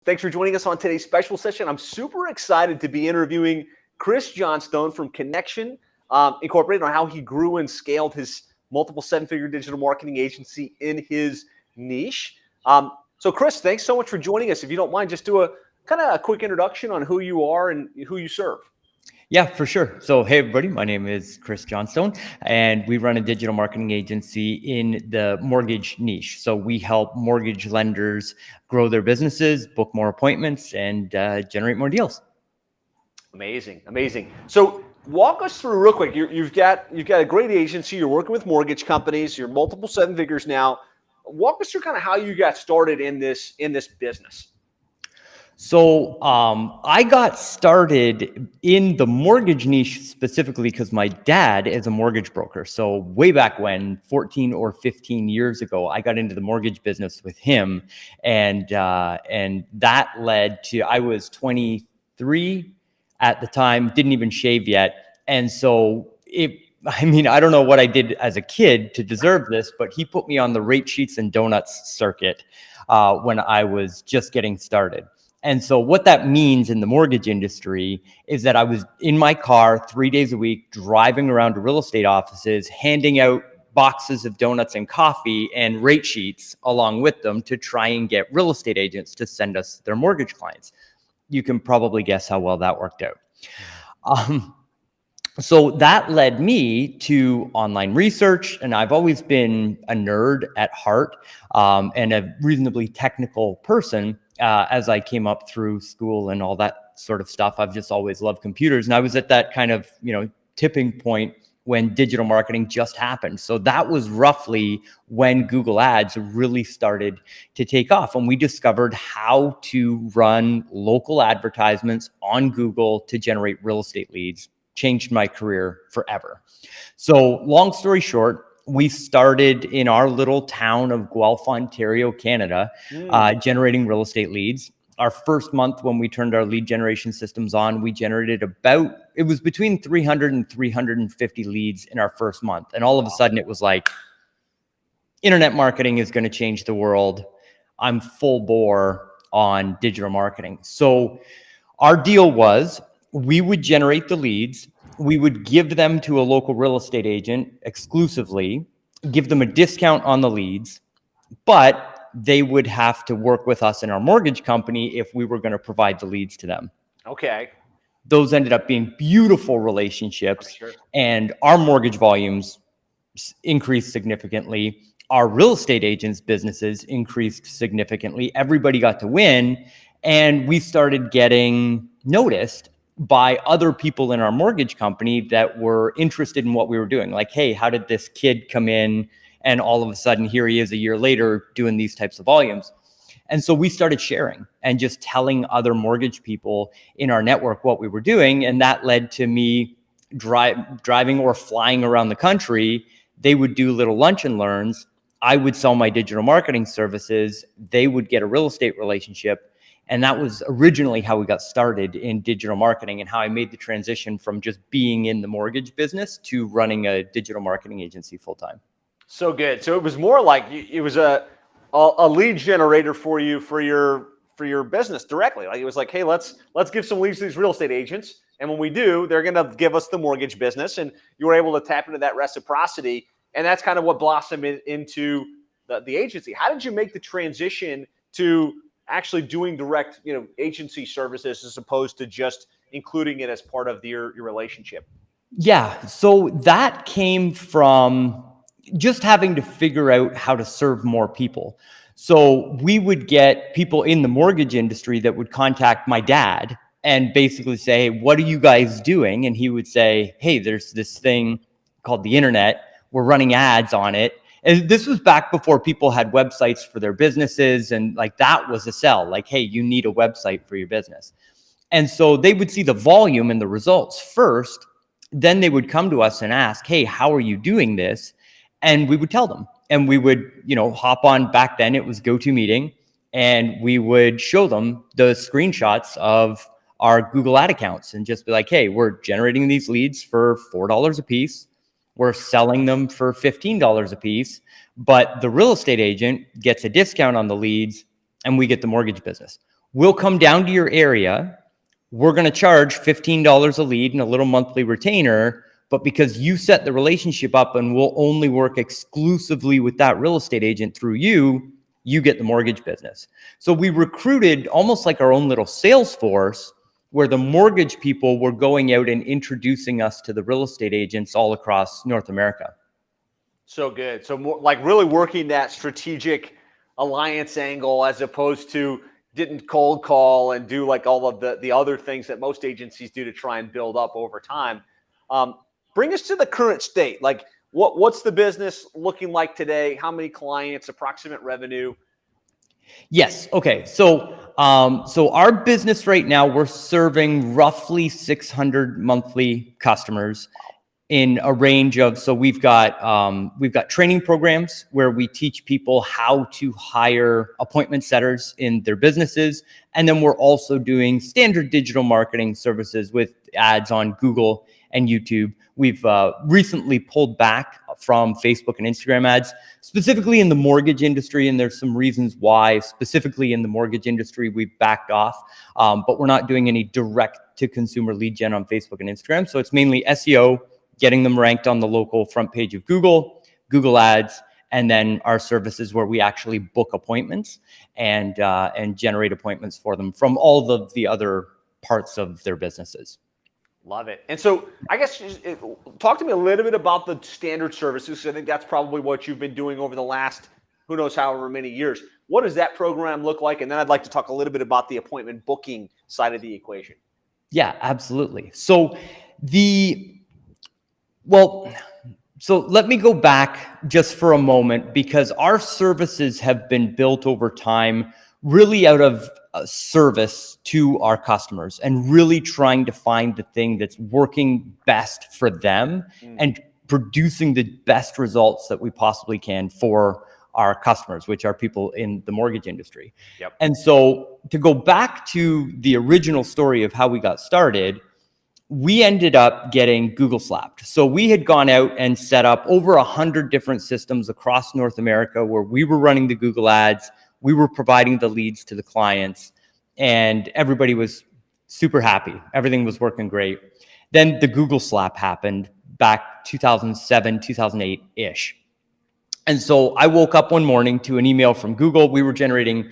Thanks for joining us on today's special session. I'm super excited to be interviewing Chris Johnston from Connection Incorporated on how he grew and scaled his multiple seven-figure digital marketing agency in his niche. So Chris, thanks so much for joining us. If you don't mind, just do a kind of a quick introduction on who you are and who you serve. Yeah, for sure. So, hey, everybody, my name is Chris Johnston, and we run a digital marketing agency in the mortgage niche. So we help mortgage lenders grow their businesses, book more appointments, and generate more deals. Amazing, amazing. So walk us through real quick. You've got a great agency. You're working with mortgage companies. You're multiple seven figures now. Walk us through kind of how you got started in this business. So I got started in the mortgage niche specifically because my dad is a mortgage broker. So way back when, 14 or 15 years ago, I got into the mortgage business with him. And that led to, I was 23 at the time, didn't even shave yet. And so I don't know what I did as a kid to deserve this, but he put me on the rate sheets and donuts circuit when I was just getting started. And so what that means in the mortgage industry is that I was in my car 3 days a week, driving around to real estate offices, handing out boxes of donuts and coffee and rate sheets along with them to try and get real estate agents to send us their mortgage clients. You can probably guess how well that worked out. So that led me to online research, and I've always been a nerd at heart and a reasonably technical person. As I came up through school and all that sort of stuff, I've just always loved computers. And I was at that kind of, tipping point when digital marketing just happened. So that was roughly when Google Ads really started to take off. And we discovered how to run local advertisements on Google to generate real estate leads. Changed my career forever. So long story short, we started in our little town of Guelph, Ontario, Canada, generating real estate leads. Our first month when we turned our lead generation systems on, we generated it was between 300 and 350 leads in our first month. And all of a sudden it was like, internet marketing is going to change the world. I'm full bore on digital marketing. So our deal was we would generate the leads. We would give them to a local real estate agent exclusively, give them a discount on the leads, but they would have to work with us in our mortgage company if we were going to provide the leads to them. Okay. Those ended up being beautiful relationships, sure. And our mortgage volumes increased significantly. Our real estate agents' businesses increased significantly. Everybody got to win, and we started getting noticed by other people in our mortgage company that were interested in what we were doing. Like, hey, how did this kid come in and all of a sudden here he is a year later doing these types of volumes? And so we started sharing and just telling other mortgage people in our network what we were doing. And that led to me driving or flying around the country. They would do little lunch and learns. I would sell my digital marketing services. They would get a real estate relationship. And that was originally how we got started in digital marketing and how I made the transition from just being in the mortgage business to running a digital marketing agency full time. So good. So it was more like it was a lead generator for you for your business directly. Like it was like, hey, let's give some leads to these real estate agents, and when we do, they're going to give us the mortgage business, and you were able to tap into that reciprocity, and that's kind of what blossomed into the agency. How did you make the transition to actually doing direct, agency services as opposed to just including it as part of your relationship? Yeah. So that came from just having to figure out how to serve more people. So we would get people in the mortgage industry that would contact my dad and basically say, hey, what are you guys doing? And he would say, hey, there's this thing called the internet. We're running ads on it. And this was back before people had websites for their businesses. And like that was a sell. Like, hey, you need a website for your business. And so they would see the volume and the results first. Then they would come to us and ask, hey, how are you doing this? And we would tell them. And we would, hop on. Back then it was GoToMeeting. And we would show them the screenshots of our Google ad accounts and just be like, hey, we're generating these leads for $4 a piece. We're selling them for $15 a piece, but the real estate agent gets a discount on the leads and we get the mortgage business. We'll come down to your area. We're going to charge $15 a lead and a little monthly retainer. But because you set the relationship up and we'll only work exclusively with that real estate agent through you, you get the mortgage business. So we recruited almost like our own little sales force where the mortgage people were going out and introducing us to the real estate agents all across North America. So good. So more like really working that strategic alliance angle as opposed to didn't cold call and do like all of the other things that most agencies do to try and build up over time. Bring us to the current state. Like what's the business looking like today? How many clients, approximate revenue? Yes. Okay. So our business right now, we're serving roughly 600 monthly customers in a range of, so we've got training programs where we teach people how to hire appointment setters in their businesses. And then we're also doing standard digital marketing services with ads on Google and YouTube. We've recently pulled back from Facebook and Instagram ads, specifically in the mortgage industry. And there's some reasons why specifically in the mortgage industry, we've backed off, but we're not doing any direct to consumer lead gen on Facebook and Instagram. So it's mainly SEO, getting them ranked on the local front page of Google, Google ads, and then our services where we actually book appointments and generate appointments for them from all of the other parts of their businesses. Love it. And so I guess talk to me a little bit about the standard services. I think that's probably what you've been doing over the last, who knows, however many years. What does that program look like? And then I'd like to talk a little bit about the appointment booking side of the equation. Yeah, absolutely. So let me go back just for a moment, because our services have been built over time really out of service to our customers and really trying to find the thing that's working best for them and producing the best results that we possibly can for our customers, which are people in the mortgage industry. Yep. And so to go back to the original story of how we got started, we ended up getting Google slapped. So we had gone out and set up over 100 different systems across North America where we were running the Google ads, we were providing the leads to the clients, and everybody was super happy. Everything was working great. Then the Google slap happened back 2007, 2008-ish. And so I woke up one morning to an email from Google. We were generating,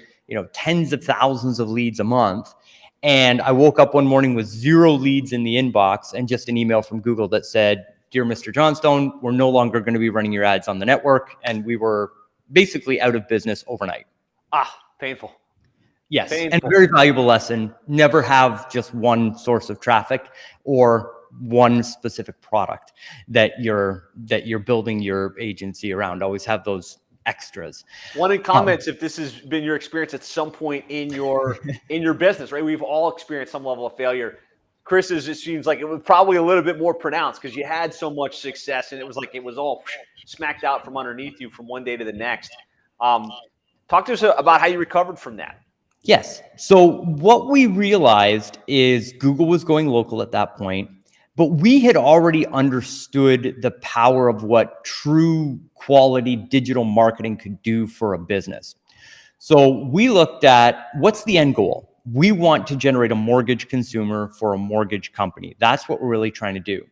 tens of thousands of leads a month. And I woke up one morning with 0 leads in the inbox and just an email from Google that said, "Dear Mr. Johnstone, we're no longer going to be running your ads on the network." And we were basically out of business overnight. Painful. Yes. Painful. And a very valuable lesson. Never have just one source of traffic or one specific product that you're building your agency around. Always have those extras. One in comments, if this has been your experience at some point in your business, right? We've all experienced some level of failure. Chris's, it seems like it was probably a little bit more pronounced because you had so much success and it was like it was all smacked out from underneath you from one day to the next. Talk to us about how you recovered from that. Yes. So what we realized is Google was going local at that point, but we had already understood the power of what true quality digital marketing could do for a business. So we looked at what's the end goal. We want to generate a mortgage consumer for a mortgage company. That's what we're really trying to do.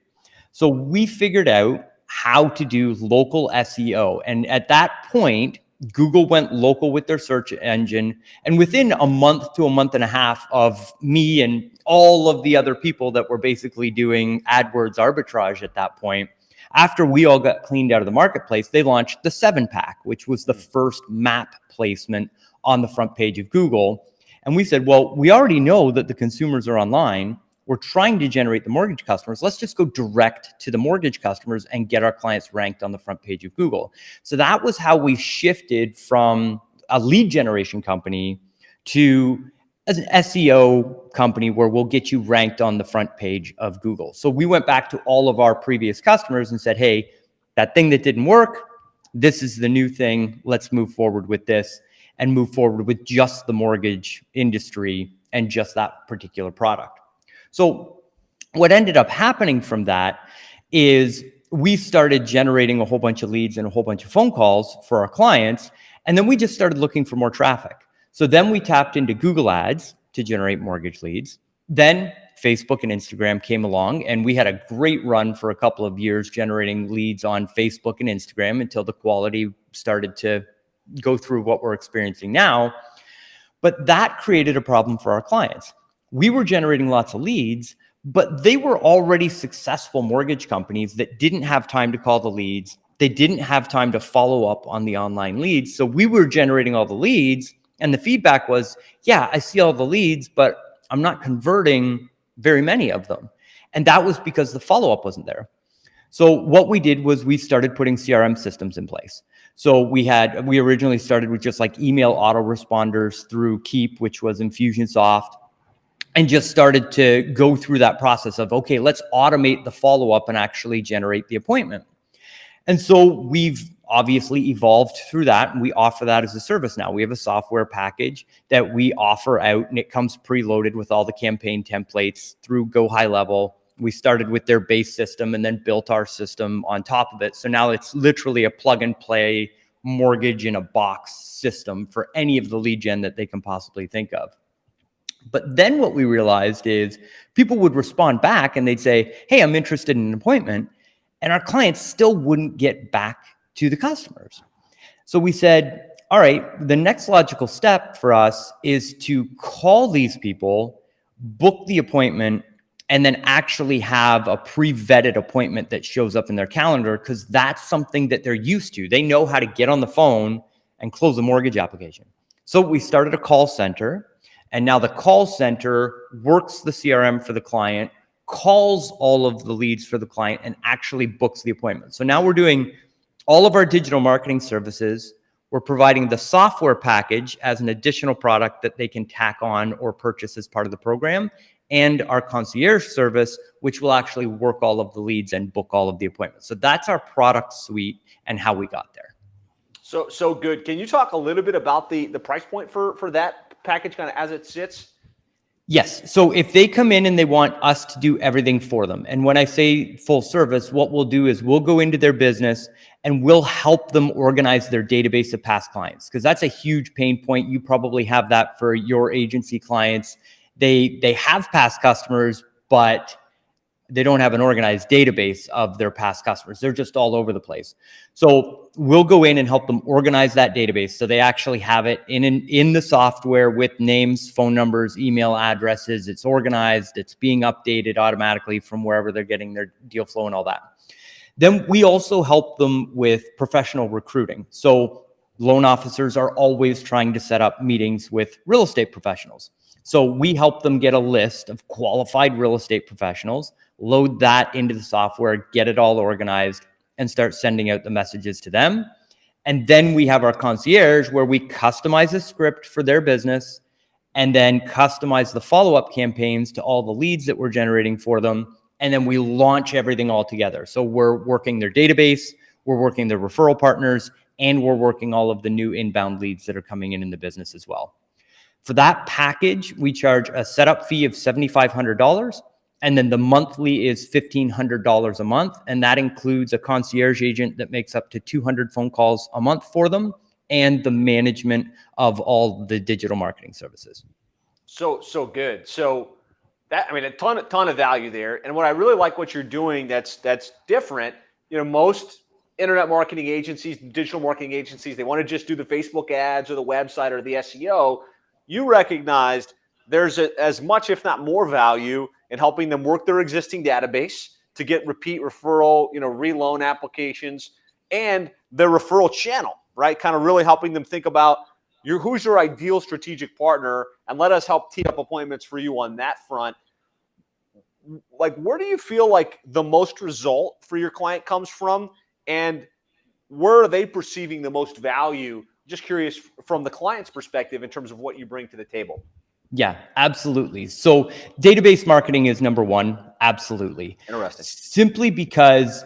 So we figured out how to do local SEO. And at that point, Google went local with their search engine. And within a month to a month and a half of me and all of the other people that were basically doing AdWords arbitrage at that point, after we all got cleaned out of the marketplace, they launched the 7-pack, which was the first map placement on the front page of Google. And we said, well, we already know that the consumers are online. We're trying to generate the mortgage customers. Let's just go direct to the mortgage customers and get our clients ranked on the front page of Google. So that was how we shifted from a lead generation company to as an SEO company where we'll get you ranked on the front page of Google. So we went back to all of our previous customers and said, hey, that thing that didn't work, this is the new thing. Let's move forward with this and move forward with just the mortgage industry and just that particular product. So what ended up happening from that is we started generating a whole bunch of leads and a whole bunch of phone calls for our clients. And then we just started looking for more traffic. So then we tapped into Google Ads to generate mortgage leads. Then Facebook and Instagram came along, and we had a great run for a couple of years generating leads on Facebook and Instagram until the quality started to go through what we're experiencing now. But that created a problem for our clients. We were generating lots of leads, but they were already successful mortgage companies that didn't have time to call the leads. They didn't have time to follow up on the online leads. So we were generating all the leads, and the feedback was, yeah, I see all the leads, but I'm not converting very many of them. And that was because the follow-up wasn't there. So what we did was we started putting CRM systems in place. So we originally started with just like email autoresponders through Keep, which was Infusionsoft, and just started to go through that process of, okay, let's automate the follow-up and actually generate the appointment. And so we've obviously evolved through that, and we offer that as a service now. We have a software package that we offer out, and it comes preloaded with all the campaign templates through Go High Level. We started with their base system and then built our system on top of it. So now it's literally a plug and play mortgage in a box system for any of the lead gen that they can possibly think of. But then what we realized is people would respond back and they'd say, hey, I'm interested in an appointment. And our clients still wouldn't get back to the customers. So we said, all right, the next logical step for us is to call these people, book the appointment, and then actually have a pre-vetted appointment that shows up in their calendar, because that's something that they're used to. They know how to get on the phone and close a mortgage application. So we started a call center, and now the call center works the CRM for the client, calls all of the leads for the client, and actually books the appointment. So now we're doing all of our digital marketing services. We're providing the software package as an additional product that they can tack on or purchase as part of the program, and our concierge service, which will actually work all of the leads and book all of the appointments. So that's our product suite and how we got there. So good. Can you talk a little bit about the price point for that package kind of as it sits? Yes. So if they come in and they want us to do everything for them, and when I say full service, what we'll do is we'll go into their business and we'll help them organize their database of past clients, because that's a huge pain point. You probably have that for your agency clients. They have past customers, but they don't have an organized database of their past customers. They're just all over the place. So we'll go in and help them organize that database so they actually have it in the software with names, phone numbers, email addresses. It's organized. It's being updated automatically from wherever they're getting their deal flow and all that. Then we also help them with professional recruiting. So loan officers are always trying to set up meetings with real estate professionals. So we help them get a list of qualified real estate professionals, load that into the software, get it all organized, and start sending out the messages to them. And then we have our concierge, where we customize a script for their business and then customize the follow-up campaigns to all the leads that we're generating for them. And then we launch everything all together. So we're working their database, we're working their referral partners, and we're working all of the new inbound leads that are coming in the business as well. For that package, we charge a setup fee of $7,500, and then the monthly is $1,500 a month, and that includes a concierge agent that makes up to 200 phone calls a month for them, and the management of all the digital marketing services. So good. So that, I mean, a ton of value there. And what I really like what you're doing that's different. You know, most internet marketing agencies, digital marketing agencies, they want to just do the Facebook ads or the website or the SEO. You recognized there's as much, if not more, value in helping them work their existing database to get repeat referral, reloan applications, and their referral channel, right? Kind of really helping them think about who's your ideal strategic partner, and let us help tee up appointments for you on that front. Like, where do you feel like the most result for your client comes from, and where are they perceiving the most value? Just curious from the client's perspective in terms of what you bring to the table. Yeah, absolutely. So database marketing is number one. Absolutely. Interesting. Simply because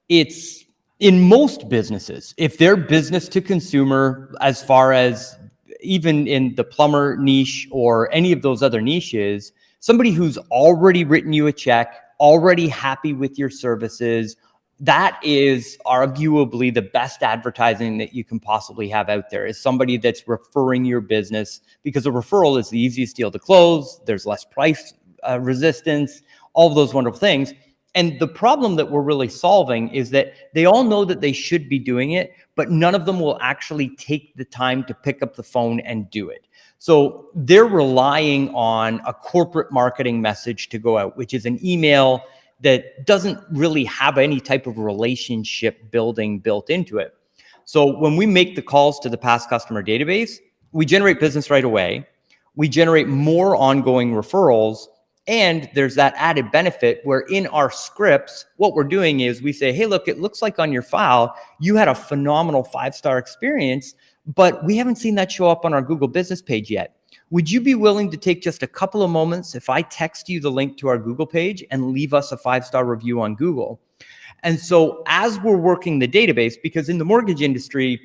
it's in most businesses, if they're business to consumer, as far as even in the plumber niche or any of those other niches, somebody who's already written you a check, already happy with your services, that is arguably the best advertising that you can possibly have out there, is somebody that's referring your business, because a referral is the easiest deal to close. There's less price resistance, all of those wonderful things. And the problem that we're really solving is that they all know that they should be doing it, but none of them will actually take the time to pick up the phone and do it. So they're relying on a corporate marketing message to go out, which is an email that doesn't really have any type of relationship building built into it. So when we make the calls to the past customer database, we generate business right away. We generate more ongoing referrals. And there's that added benefit where in our scripts, what we're doing is we say, hey, look, it looks like on your file, you had a phenomenal 5-star experience, but we haven't seen that show up on our Google business page yet. Would you be willing to take just a couple of moments if I text you the link to our Google page and leave us a 5-star review on Google? And so as we're working the database, because in the mortgage industry,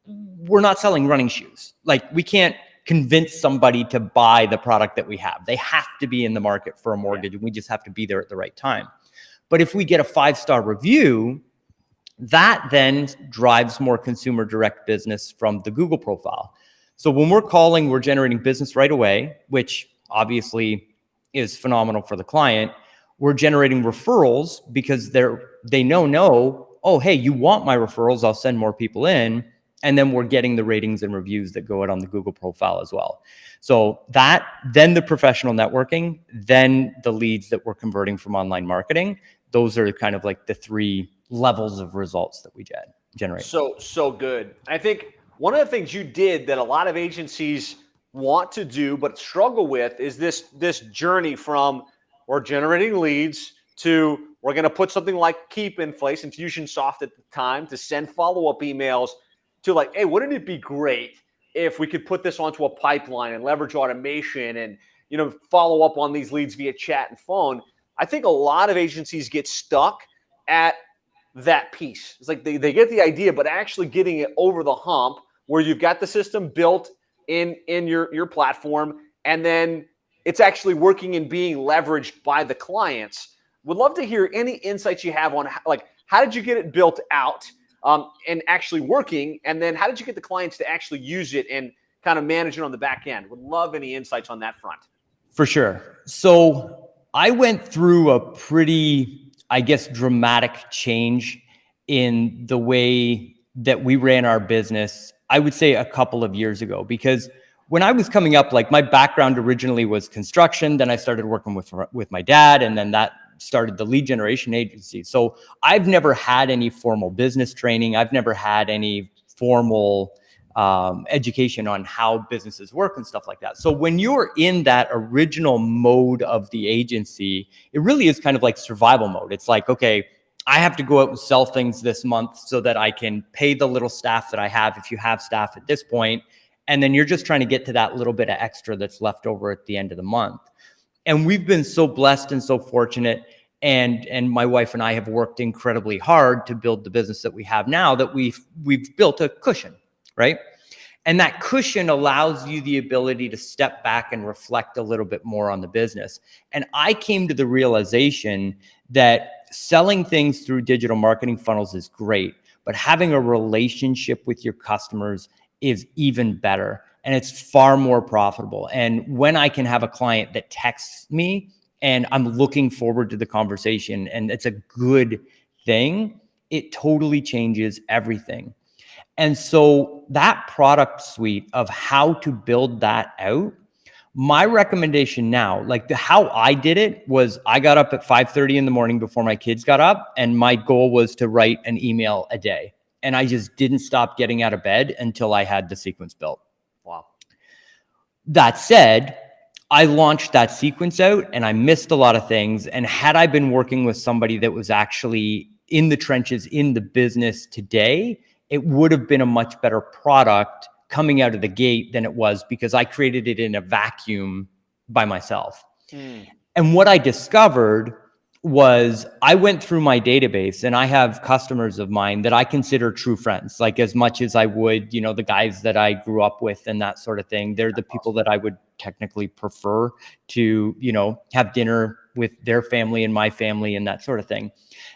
we're not selling running shoes. Like, we can't convince somebody to buy the product that we have. They have to be in the market for a mortgage, and we just have to be there at the right time. But if we get a 5-star review, that then drives more consumer direct business from the Google profile. So when we're calling, we're generating business right away, which obviously is phenomenal for the client. We're generating referrals because they know, oh, hey, you want my referrals, I'll send more people in. And then we're getting the ratings and reviews that go out on the Google profile as well. So that, then the professional networking, then the leads that we're converting from online marketing. Those are kind of like the 3 levels of results that we generate. So good. I think one of the things you did that a lot of agencies want to do but struggle with is this journey from we're generating leads to we're going to put something like Keep in place, Infusionsoft at the time, to send follow-up emails, to like, hey, wouldn't it be great if we could put this onto a pipeline and leverage automation and, follow up on these leads via chat and phone? I think a lot of agencies get stuck at that piece. It's like they get the idea, but actually getting it over the hump where you've got the system built in your platform, and then it's actually working and being leveraged by the clients. Would love to hear any insights you have on how did you get it built out and actually working, and then how did you get the clients to actually use it and kind of manage it on the back end? Would love any insights on that front. For sure. So I went through a pretty, I guess, dramatic change in the way that we ran our business, I would say a couple of years ago, because when I was coming up, like, my background originally was construction. Then I started working with my dad, and then that started the lead generation agency. So I've never had any formal business training. I've never had any formal education on how businesses work and stuff like that. So when you're in that original mode of the agency, it really is kind of like survival mode. It's like, okay, I have to go out and sell things this month so that I can pay the little staff that I have, if you have staff at this point. And then you're just trying to get to that little bit of extra that's left over at the end of the month. And we've been so blessed and so fortunate. And my wife and I have worked incredibly hard to build the business that we have now, that we've built a cushion, right? And that cushion allows you the ability to step back and reflect a little bit more on the business. And I came to the realization that selling things through digital marketing funnels is great, but having a relationship with your customers is even better. And it's far more profitable. And when I can have a client that texts me and I'm looking forward to the conversation and it's a good thing, it totally changes everything. And so that product suite of how to build that out, my recommendation now, like how I did it was, I got up at 5:30 in the morning before my kids got up, and my goal was to write an email a day. And I just didn't stop getting out of bed until I had the sequence built. Wow. That said, I launched that sequence out and I missed a lot of things. And had I been working with somebody that was actually in the trenches in the business today, it would have been a much better product coming out of the gate than it was, because I created it in a vacuum by myself. And what I discovered was, I went through my database and I have customers of mine that I consider true friends, like as much as I would, the guys that I grew up with and that sort of thing. They're the people that I would technically prefer to, have dinner with their family and my family and that sort of thing.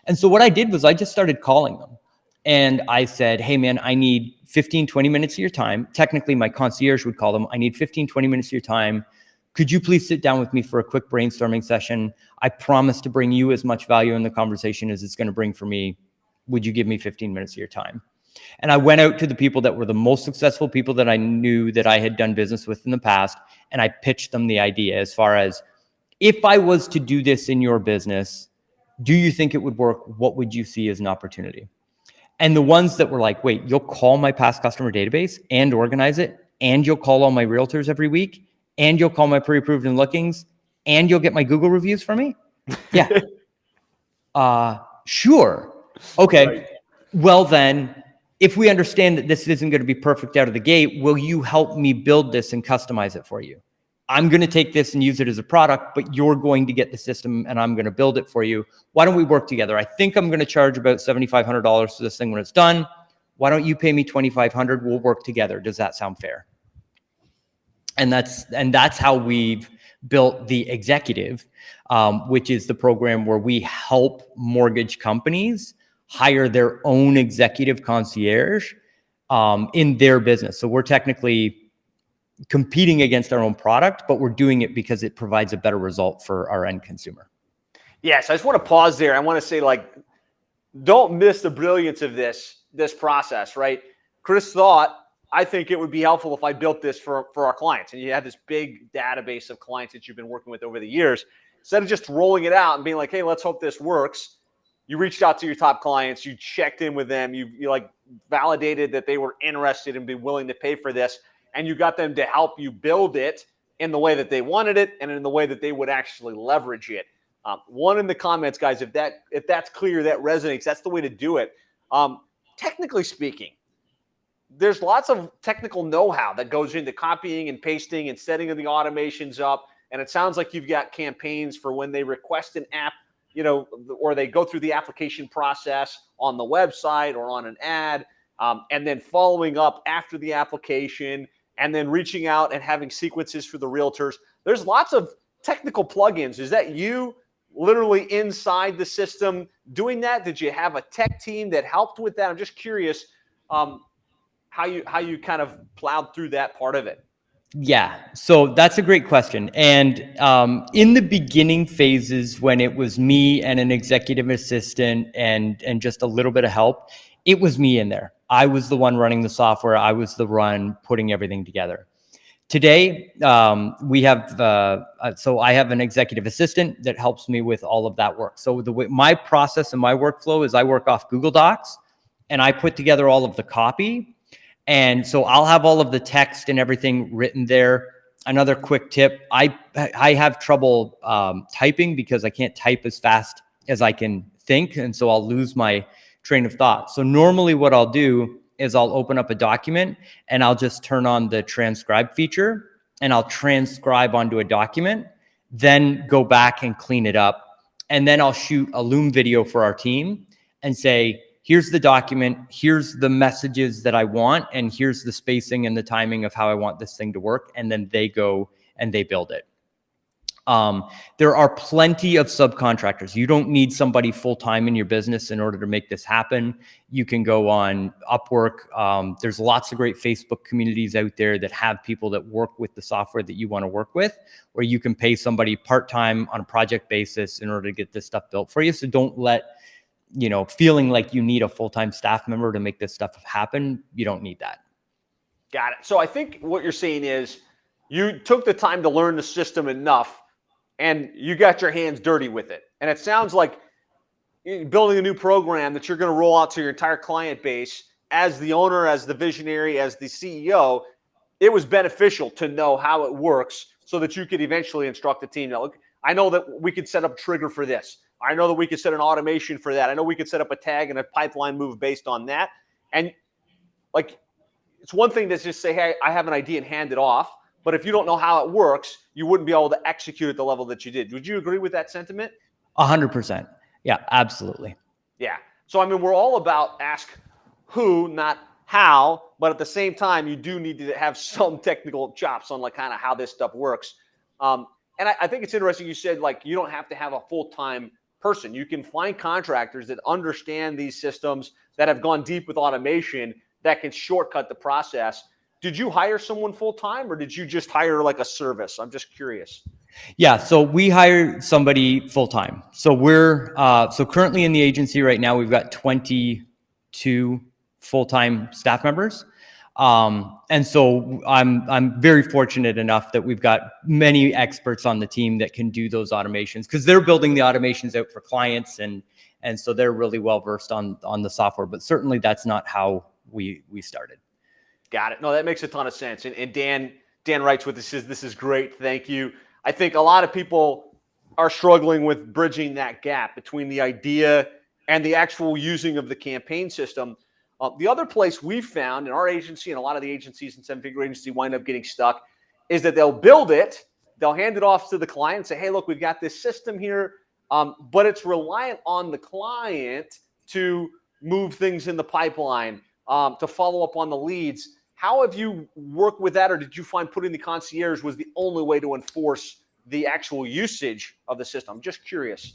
And so what I did was I just started calling them. And I said, hey, man, I need 15, 20 minutes of your time. Technically, my concierge would call them. I need 15, 20 minutes of your time. Could you please sit down with me for a quick brainstorming session? I promise to bring you as much value in the conversation as it's going to bring for me. Would you give me 15 minutes of your time? And I went out to the people that were the most successful people that I knew that I had done business with in the past. And I pitched them the idea as far as, if I was to do this in your business, do you think it would work? What would you see as an opportunity? And the ones that were like, wait, you'll call my past customer database and organize it, and you'll call all my realtors every week, and you'll call my pre-approved and lookings, and you'll get my Google reviews for me? Yeah. Sure. Okay. Right. Well, then, if we understand that this isn't going to be perfect out of the gate, will you help me build this and customize it for you? I'm going to take this and use it as a product, but you're going to get the system and I'm going to build it for you. Why don't we work together? I think I'm going to charge about $7,500 for this thing when it's done. Why don't you pay me $2,500? We'll work together. Does that sound fair? And that's how we've built the Executive, which is the program where we help mortgage companies hire their own executive concierge in their business. So we're technically competing against our own product, but we're doing it because it provides a better result for our end consumer. Yes, I just want to pause there. I want to say, like, don't miss the brilliance of this process, right? Chris thought, I think it would be helpful if I built this for our clients. And you have this big database of clients that you've been working with over the years. Instead of just rolling it out and being like, hey, let's hope this works, you reached out to your top clients, you checked in with them, you like validated that they were interested and be willing to pay for this, and you got them to help you build it in the way that they wanted it and in the way that they would actually leverage it. One in the comments, guys, if that's clear, that resonates, that's the way to do it. Technically speaking, there's lots of technical know-how that goes into copying and pasting and setting the automations up. And it sounds like you've got campaigns for when they request an app, or they go through the application process on the website or on an ad, and then following up after the application, and then reaching out and having sequences for the realtors. There's lots of technical plugins. Is that you literally inside the system doing that? Did you have a tech team that helped with that? I'm just curious how you kind of plowed through that part of it. Yeah, so that's a great question. And in the beginning phases, when it was me and an executive assistant and just a little bit of help, it was me in there. I was the one running the software. I was the one putting everything together. Today, we have, so I have an executive assistant that helps me with all of that work. So the way my process and my workflow is I work off Google Docs and I put together all of the copy. And so I'll have all of the text and everything written there. Another quick tip, I have trouble typing because I can't type as fast as I can think. And so I'll lose my train of thought. So normally what I'll do is I'll open up a document and I'll just turn on the transcribe feature and I'll transcribe onto a document, then go back and clean it up. And then I'll shoot a Loom video for our team and say, here's the document, here's the messages that I want, and here's the spacing and the timing of how I want this thing to work. And then they go and they build it. There are plenty of subcontractors. You don't need somebody full-time in your business in order to make this happen. You can go on Upwork. There's lots of great Facebook communities out there that have people that work with the software that you want to work with, or you can pay somebody part-time on a project basis in order to get this stuff built for you. So don't let, feeling like you need a full-time staff member to make this stuff happen. You don't need that. Got it. So I think what you're saying is you took the time to learn the system enough and you got your hands dirty with it. And it sounds like building a new program that you're going to roll out to your entire client base as the owner, as the visionary, as the CEO, it was beneficial to know how it works so that you could eventually instruct the team. Now, look, I know that we could set up a trigger for this. I know that we could set an automation for that. I know we could set up a tag and a pipeline move based on that. And like, it's one thing to just say, hey, I have an idea and hand it off. But if you don't know how it works, you wouldn't be able to execute at the level that you did. Would you agree with that sentiment? 100%. Yeah, absolutely. Yeah. So, I mean, we're all about ask who, not how. But at the same time, you do need to have some technical chops on like kind of how this stuff works. And And I think it's interesting you said, like, you don't have to have a full-time person. You can find contractors that understand these systems, that have gone deep with automation, that can shortcut the process. Did you hire someone full-time, or did you just hire like a service? I'm just curious. Yeah, so we hire somebody full-time. So we're so currently in the agency right now, we've got 22 full-time staff members. And so I'm very fortunate enough that we've got many experts on the team that can do those automations, because they're building the automations out for clients, and so they're really well versed on the software. But certainly that's not how we started. Got it. No, that makes a ton of sense. And Dan writes with this is great. Thank you. I think a lot of people are struggling with bridging that gap between the idea and the actual using of the campaign system. The other place we've found in our agency, and a lot of the agencies in seven-figure agency wind up getting stuck, is that they'll build it, they'll hand it off to the client and say, hey, look, we've got this system here, but it's reliant on the client to move things in the pipeline, to follow up on the leads. How have you worked with that, or did you find putting the concierge was the only way to enforce the actual usage of the system? I'm just curious.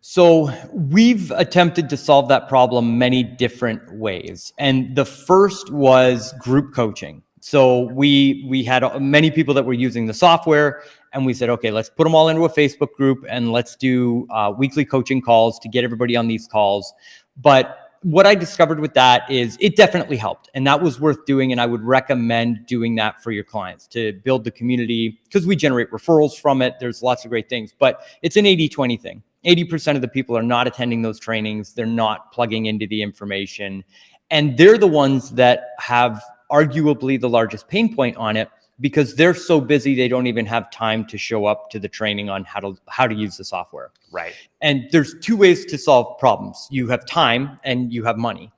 So we've attempted to solve that problem many different ways. And the first was group coaching. So we had many people that were using the software, and we said, okay, let's put them all into a Facebook group and let's do weekly coaching calls to get everybody on these calls. But what I discovered with that is it definitely helped, and that was worth doing. And I would recommend doing that for your clients to build the community, because we generate referrals from it. There's lots of great things, but it's an 80-20 thing. 80% of the people are not attending those trainings. They're not plugging into the information. And they're the ones that have arguably the largest pain point on it, because they're so busy, they don't even have time to show up to the training on how to use the software. Right. And there's two ways to solve problems. You have time and you have money.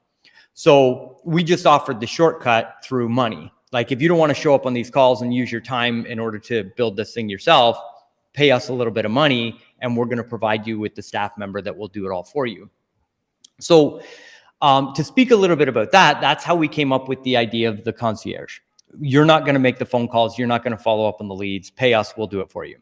So we just offered the shortcut through money. Like, if you don't want to show up on these calls and use your time in order to build this thing yourself, pay us a little bit of money, and we're going to provide you with the staff member that will do it all for you. So to speak a little bit about that, that's how we came up with the idea of the concierge. You're not going to make the phone calls. You're not going to follow up on the leads. Pay us. We'll do it for you.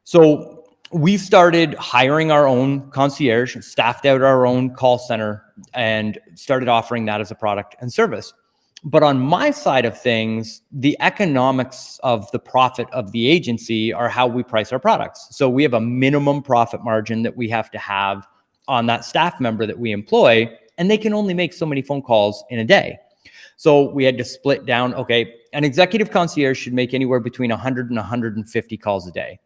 So we started hiring our own concierge, staffed out our own call center, and started offering that as a product and service. But on my side of things, the economics of the profit of the agency are how we price our products. So we have a minimum profit margin that we have to have on that staff member that we employ, and they can only make so many phone calls in a day. So we had to split down, okay, an executive concierge should make anywhere between 100 and 150 calls a day.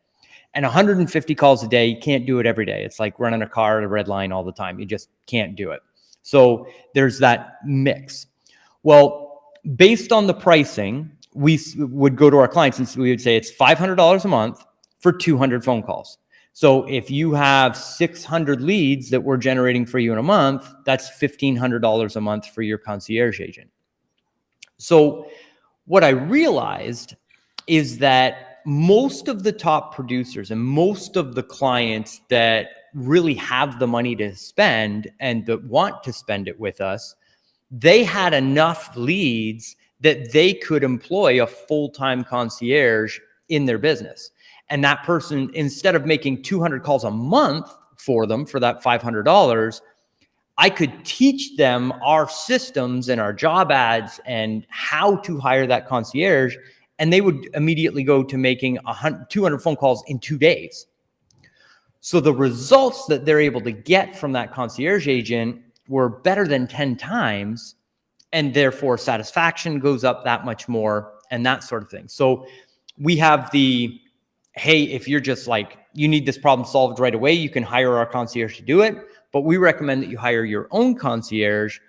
And 150 calls a day, you can't do it every day. It's like running a car at a red line all the time. You just can't do it. So there's that mix. Well, based on the pricing, we would go to our clients and we would say it's $500 a month for 200 phone calls. So if you have 600 leads that we're generating for you in a month, that's $1,500 a month for your concierge agent. So what I realized is that most of the top producers and most of the clients that really have the money to spend and that want to spend it with us, they had enough leads that they could employ a full-time concierge in their business. And that person, instead of making 200 calls a month for them for that $500, I could teach them our systems and our job ads and how to hire that concierge, and they would immediately go to making 200 phone calls in 2 days. So the results that they're able to get from that concierge agent were better than 10 times, and therefore satisfaction goes up that much more and that sort of thing. So we have the, hey, if you're just like, you need this problem solved right away, you can hire our concierge to do it. But we recommend that you hire your own concierge.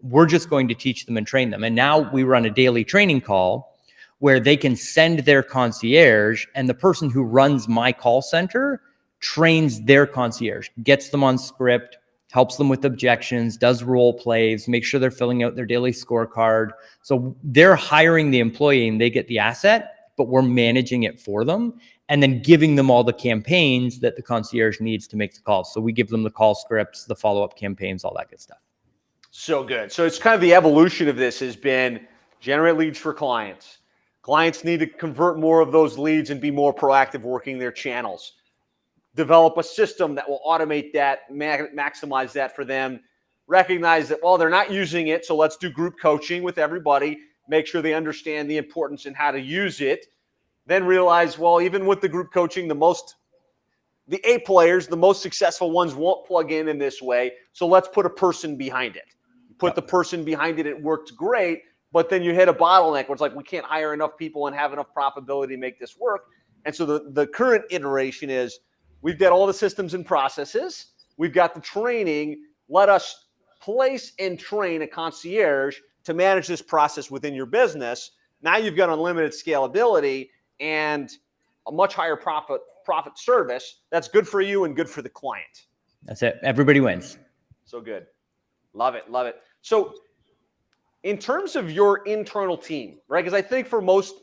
We're just going to teach them and train them. And now we run a daily training call where they can send their concierge, and the person who runs my call center trains their concierge, gets them on script, helps them with objections, does role plays, make sure they're filling out their daily scorecard. So they're hiring the employee and they get the asset, but we're managing it for them and then giving them all the campaigns that the concierge needs to make the calls. So we give them the call scripts, the follow-up campaigns, all that good stuff. So good. So it's kind of the evolution of this has been generate leads for clients, Clients need to convert more of those leads and be more proactive working their channels. Develop a system that will automate that, maximize that for them. Recognize that, well, they're not using it, so let's do group coaching with everybody. Make sure they understand the importance and how to use it. Then realize, well, even with the group coaching, the A players, the most successful ones won't plug in this way. So let's put a person behind it. Put the person behind it. It worked great, but then you hit a bottleneck where it's like, we can't hire enough people and have enough profitability to make this work. And so the current iteration is, we've got all the systems and processes. We've got the training. Let us place and train a concierge to manage this process within your business. Now you've got unlimited scalability and a much higher profit service that's good for you and good for the client. That's it. Everybody wins. So good. Love it. Love it. So in terms of your internal team, right? Because I think for most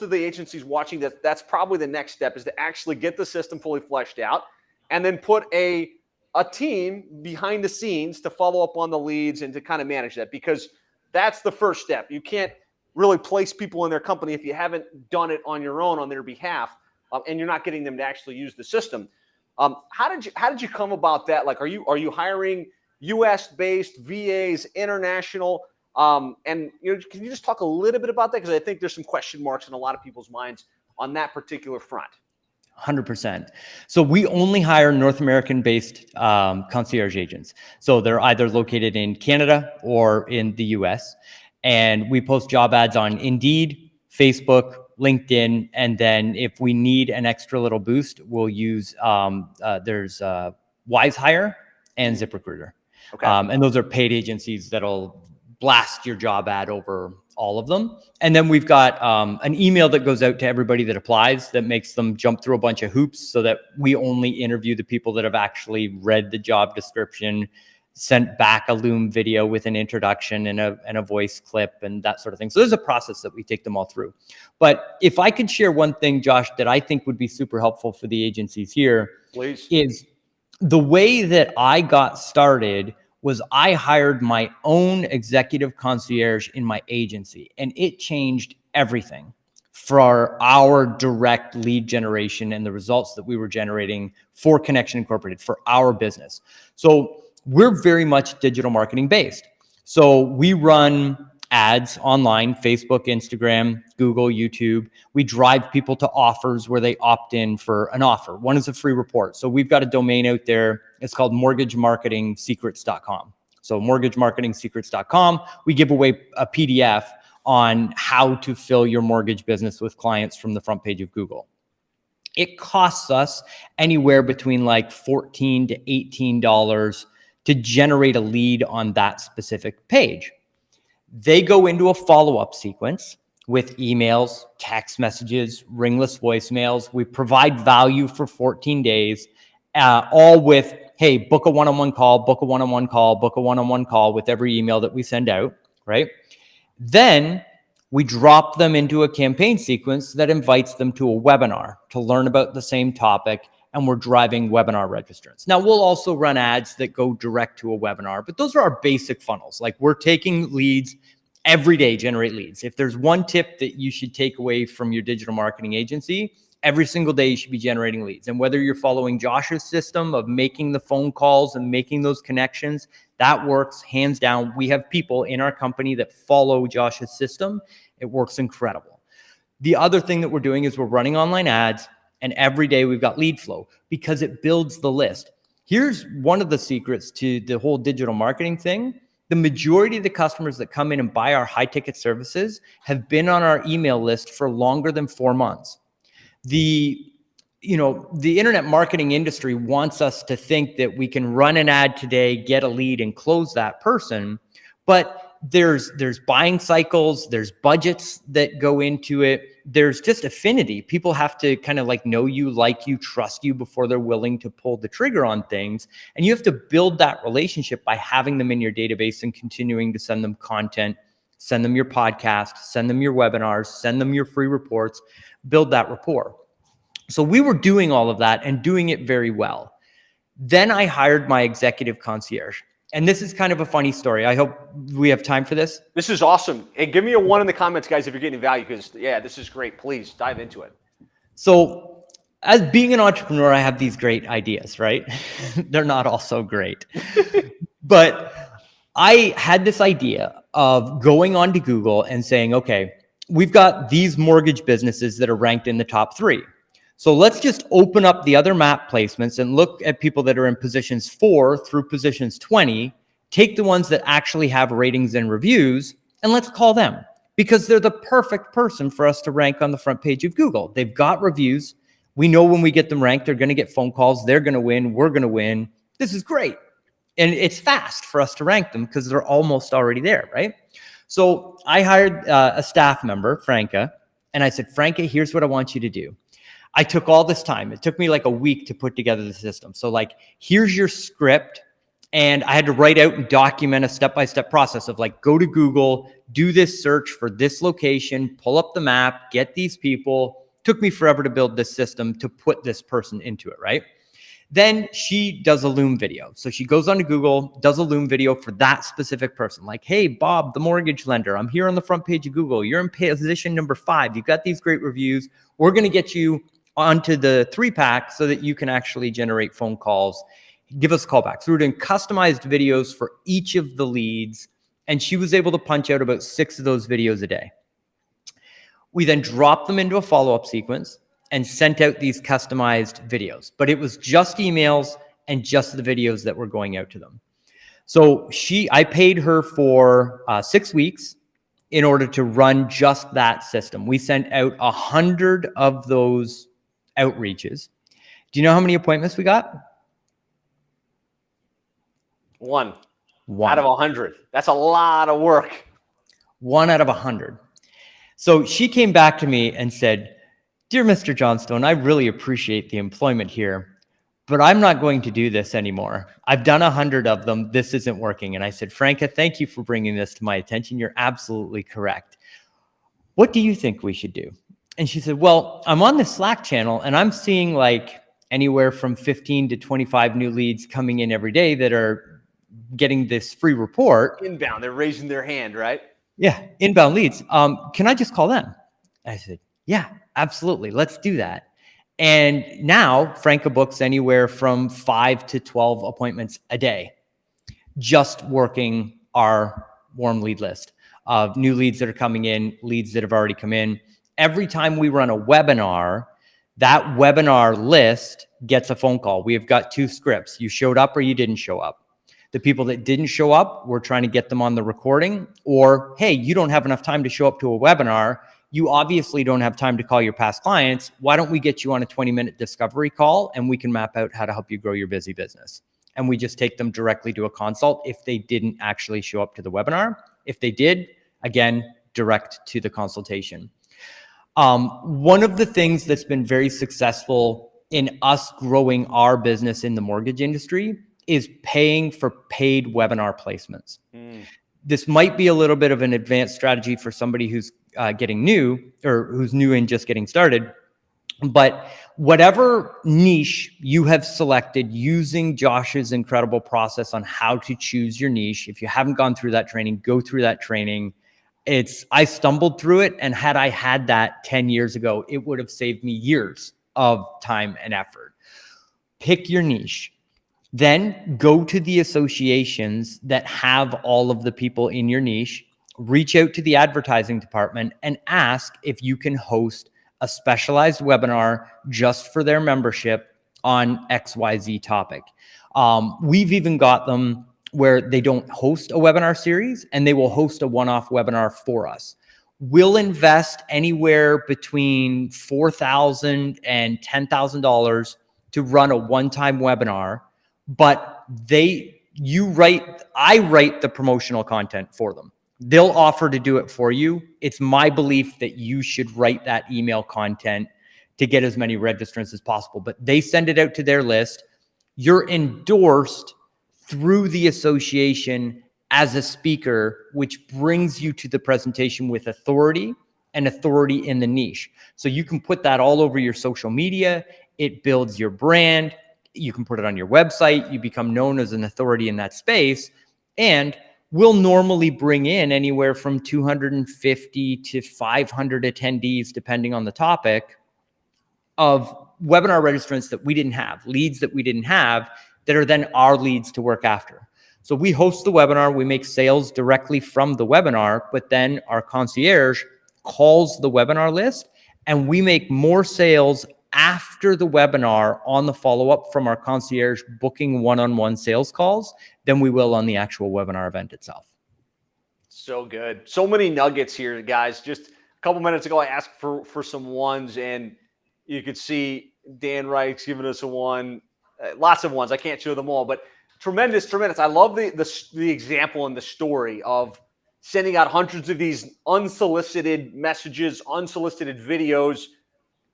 of the agencies watching this, that's probably the next step, is to actually get the system fully fleshed out and then put a team behind the scenes to follow up on the leads and to kind of manage that, because that's the first step. You can't really place people in their company if you haven't done it on your own on their behalf, and you're not getting them to actually use the system. How did you come about that? Like, are you hiring U.S. based VAs, international? And can you just talk a little bit about that? Because I think there's some question marks in a lot of people's minds on that particular front. 100%. So we only hire North American-based concierge agents. So they're either located in Canada or in the US. And we post job ads on Indeed, Facebook, LinkedIn. And then if we need an extra little boost, we'll use, there's Wise Hire and ZipRecruiter. Okay. And those are paid agencies that'll blast your job ad over all of them. And then we've got an email that goes out to everybody that applies that makes them jump through a bunch of hoops so that we only interview the people that have actually read the job description, sent back a Loom video with an introduction and a voice clip and that sort of thing. So there's a process that we take them all through. But if I could share one thing, Josh, that I think would be super helpful for the agencies here, please, is the way that I got started was I hired my own executive concierge in my agency, and it changed everything for our direct lead generation and the results that we were generating for Connection Incorporated, for our business. So we're very much digital marketing based. So we run ads online, Facebook, Instagram, Google, YouTube. We drive people to offers where they opt in for an offer. One is a free report. So we've got a domain out there. It's called mortgagemarketingsecrets.com. So mortgagemarketingsecrets.com. We give away a PDF on how to fill your mortgage business with clients from the front page of Google. It costs us anywhere between like $14 to $18 to generate a lead on that specific page. They go into a follow-up sequence with emails, text messages, ringless voicemails. We provide value for 14 days, all with, hey, book a one-on-one call, book a one-on-one call, book a one-on-one call with every email that we send out, right? Then we drop them into a campaign sequence that invites them to a webinar to learn about the same topic, and we're driving webinar registrants. Now, we'll also run ads that go direct to a webinar, but those are our basic funnels. Like, we're taking leads every day, generate leads. If there's one tip that you should take away from your digital marketing agency, every single day you should be generating leads. And whether you're following Josh's system of making the phone calls and making those connections, that works hands down. We have people in our company that follow Josh's system. It works incredible. The other thing that we're doing is we're running online ads, and every day we've got lead flow because it builds the list. Here's one of the secrets to the whole digital marketing thing. The majority of the customers that come in and buy our high ticket services have been on our email list for longer than 4 months. The internet marketing industry wants us to think that we can run an ad today, get a lead, and close that person. But there's buying cycles, there's budgets that go into it. There's just affinity. People have to kind of like know you, like you, trust you before they're willing to pull the trigger on things. And you have to build that relationship by having them in your database and continuing to send them content, send them your podcast, send them your webinars, send them your free reports, build that rapport. So we were doing all of that and doing it very well. Then I hired my executive concierge. And this is kind of a funny story. I hope we have time for this. This is awesome. And give me a 1 in the comments, guys, if you're getting value, because yeah, this is great. Please dive into it. So as being an entrepreneur, I have these great ideas, right? They're not all so great. But I had this idea of going onto Google and saying, okay, we've got these mortgage businesses that are ranked in the top 3. So let's just open up the other map placements and look at people that are in positions 4 through positions 20, take the ones that actually have ratings and reviews, and let's call them, because they're the perfect person for us to rank on the front page of Google. They've got reviews. We know when we get them ranked, they're going to get phone calls. They're going to win. We're going to win. This is great. And it's fast for us to rank them because they're almost already there, right? So I hired a staff member, Franca, and I said, Franca, here's what I want you to do. I took all this time. It took me like a week to put together the system. So like, here's your script. And I had to write out and document a step-by-step process of like, go to Google, do this search for this location, pull up the map, get these people. Took me forever to build this system to put this person into it, right? Then she does a Loom video. So she goes onto Google, does a Loom video for that specific person. Like, hey, Bob, the mortgage lender, I'm here on the front page of Google. You're in position number 5. You've got these great reviews. We're going to get you onto the 3-pack so that you can actually generate phone calls, give us callbacks. So we're doing customized videos for each of the leads. And she was able to punch out about 6 of those videos a day. We then dropped them into a follow-up sequence and sent out these customized videos. But it was just emails and just the videos that were going out to them. So I paid her for 6 weeks in order to run just that system. We sent out 100 of those outreaches. Do you know how many appointments we got? 1 out of 100. That's a lot of work. 1 out of 100. So she came back to me and said, dear Mr. Johnstone, I really appreciate the employment here, but I'm not going to do this anymore. I've done 100 of them. This isn't working. And I said, Franca, thank you for bringing this to my attention. You're absolutely correct. What do you think we should do? And she said, well, I'm on the Slack channel and I'm seeing like anywhere from 15 to 25 new leads coming in every day that are getting this free report. Inbound, they're raising their hand, right? Yeah, inbound leads. Can I just call them? I said, yeah, absolutely. Let's do that. And now Franca books anywhere from 5 to 12 appointments a day, just working our warm lead list of new leads that are coming in, leads that have already come in. Every time we run a webinar, that webinar list gets a phone call. We have got 2 scripts. You showed up or you didn't show up. The people that didn't show up, we're trying to get them on the recording. Or, hey, you don't have enough time to show up to a webinar. You obviously don't have time to call your past clients. Why don't we get you on a 20-minute discovery call and we can map out how to help you grow your busy business? And we just take them directly to a consult if they didn't actually show up to the webinar. If they did, again, direct to the consultation. One of the things that's been very successful in us growing our business in the mortgage industry is paying for paid webinar placements. This might be a little bit of an advanced strategy for somebody who's getting new or who's new and just getting started. But whatever niche you have selected using Josh's incredible process on how to choose your niche, if you haven't gone through that training, go through that training. I stumbled through it, and had I had that 10 years ago, it would have saved me years of time and effort. Pick your niche. Then go to the associations that have all of the people in your niche, reach out to the advertising department and ask if you can host a specialized webinar just for their membership on XYZ topic. We've even got them where they don't host a webinar series and they will host a one-off webinar for us. We'll invest anywhere between $4,000 and $10,000 to run a one-time webinar, but I write the promotional content for them. They'll offer to do it for you. It's my belief that you should write that email content to get as many registrants as possible, but they send it out to their list. You're endorsed through the association as a speaker, which brings you to the presentation with authority and authority in the niche. So you can put that all over your social media. It builds your brand. You can put it on your website. You become known as an authority in that space. And we'll normally bring in anywhere from 250 to 500 attendees, depending on the topic, of webinar registrants that we didn't have, leads that we didn't have, that are then our leads to work after. So we host the webinar, we make sales directly from the webinar, but then our concierge calls the webinar list and we make more sales after the webinar on the follow-up from our concierge booking one-on-one sales calls than we will on the actual webinar event itself. So good. So many nuggets here, guys. Just a couple minutes ago, I asked for some ones, and you could see Dan Wright's giving us a one. Lots of ones. I can't show them all, but tremendous. I love the example and the story of sending out hundreds of these unsolicited messages, unsolicited videos,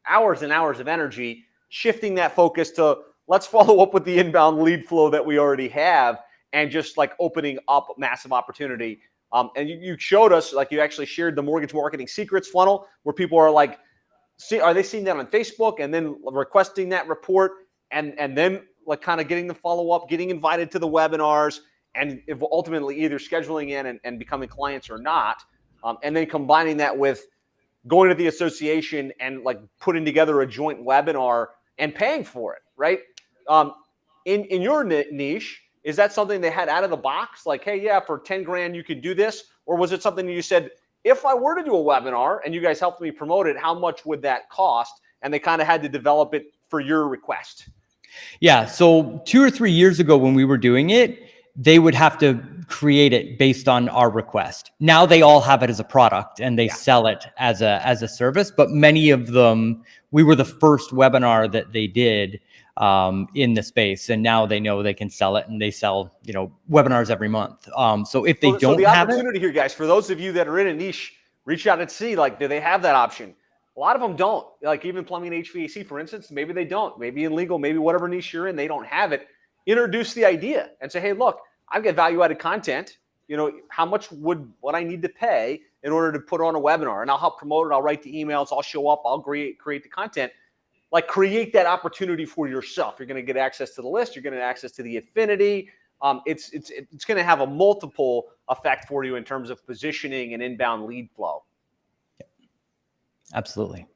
hours and hours of energy, shifting that focus to let's follow up with the inbound lead flow that we already have, and just like opening up massive opportunity. And you showed us, like you actually shared the mortgage marketing secrets funnel where people are like, are they seeing that on Facebook and then requesting that report and then like kind of getting the follow up, getting invited to the webinars, and if ultimately either scheduling in and becoming clients or not, and then combining that with going to the association and like putting together a joint webinar and paying for it, right? In your niche, is that something they had out of the box? Like, hey, yeah, for 10 grand, you could do this? Or was it something that you said, if I were to do a webinar and you guys helped me promote it, how much would that cost? And they kind of had to develop it for your request. Yeah. So 2 or 3 years ago when we were doing it, they would have to create it based on our request. Now they all have it as a product and they sell it as a service, but many of them, we were the first webinar that they did in the space, and now they know they can sell it, and they sell, webinars every month. So if they don't the have opportunity here, guys, for those of you that are in a niche, reach out and see, like, do they have that option? A lot of them don't. Like even plumbing and HVAC, for instance, maybe they don't. Maybe in legal, maybe whatever niche you're in, they don't have it. Introduce the idea and say, hey, look, I've got value-added content. How much would what I need to pay in order to put on a webinar? And I'll help promote it. I'll write the emails. I'll show up. I'll create the content. Like create that opportunity for yourself. You're going to get access to the list. You're going to get access to the affinity. It's going to have a multiple effect for you in terms of positioning and inbound lead flow. Absolutely.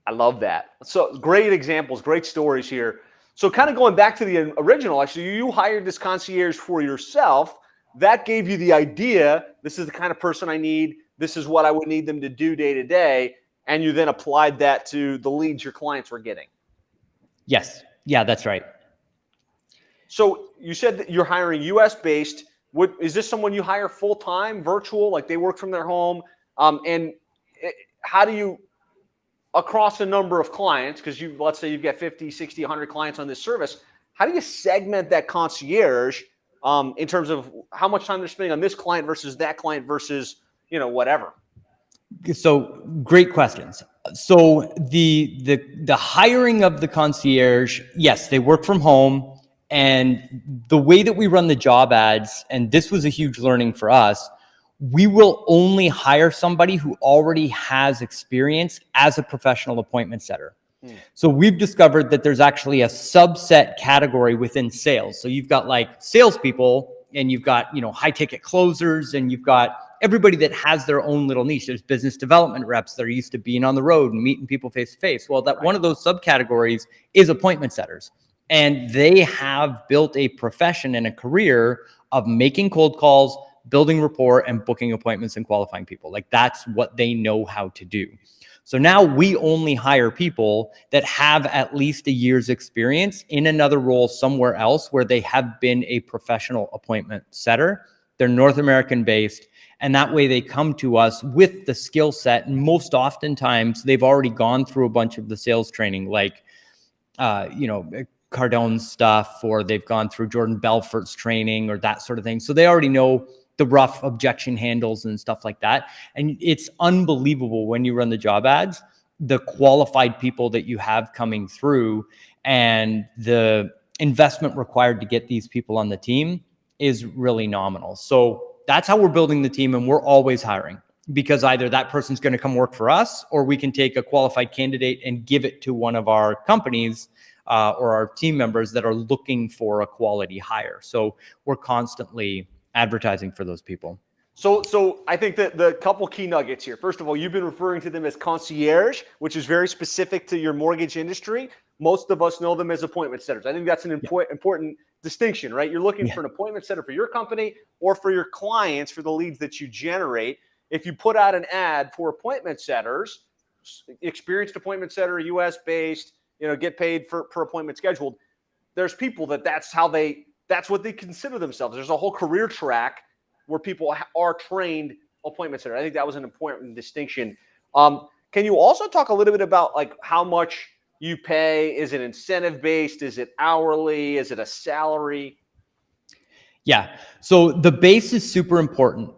I love that. So great examples, great stories here. So kind of going back to the original, actually, you hired this concierge for yourself. That gave you the idea, this is the kind of person I need. This is what I would need them to do day to day. And you then applied that to the leads your clients were getting. Yes. Yeah, that's right. So you said that you're hiring US based. Is this someone you hire full-time, virtual, like they work from their home? And how do you, across a number of clients, because let's say you've got 50, 60, 100 clients on this service, how do you segment that concierge in terms of how much time they're spending on this client versus that client versus, whatever? So great questions. So the hiring of the concierge, yes, they work from home, and the way that we run the job ads, and this was a huge learning for us, we will only hire somebody who already has experience as a professional appointment setter. So we've discovered that there's actually a subset category within sales. So you've got like salespeople, and you've got, high ticket closers, and you've got everybody that has their own little niche. There's business development reps that are used to being on the road and meeting people face to face. Well, one of those subcategories is appointment setters. And they have built a profession and a career of making cold calls, building rapport, and booking appointments and qualifying people. Like that's what they know how to do. So now we only hire people that have at least a year's experience in another role somewhere else where they have been a professional appointment setter. They're North American based. And that way they come to us with the skill set. And most oftentimes they've already gone through a bunch of the sales training, like, Cardone's stuff, or they've gone through Jordan Belfort's training or that sort of thing. So they already know the rough objection handles and stuff like that. And it's unbelievable when you run the job ads, the qualified people that you have coming through, and the investment required to get these people on the team is really nominal. So that's how we're building the team, and we're always hiring, because either that person's going to come work for us, or we can take a qualified candidate and give it to one of our companies or our team members that are looking for a quality hire. So we're constantly advertising for those people. So I think that the couple key nuggets here. First of all, you've been referring to them as concierge, which is very specific to your mortgage industry. Most of us know them as appointment setters. I think that's an important distinction, right? You're looking for an appointment setter for your company or for your clients for the leads that you generate. If you put out an ad for appointment setters, experienced appointment setter, US based, get paid per appointment scheduled. There's people that's what they consider themselves. There's a whole career track where people are trained appointment setter. I think that was an important distinction. Can you also talk a little bit about like how much you pay? Is it incentive based? Is it hourly? Is it a salary? Yeah. So the base is super important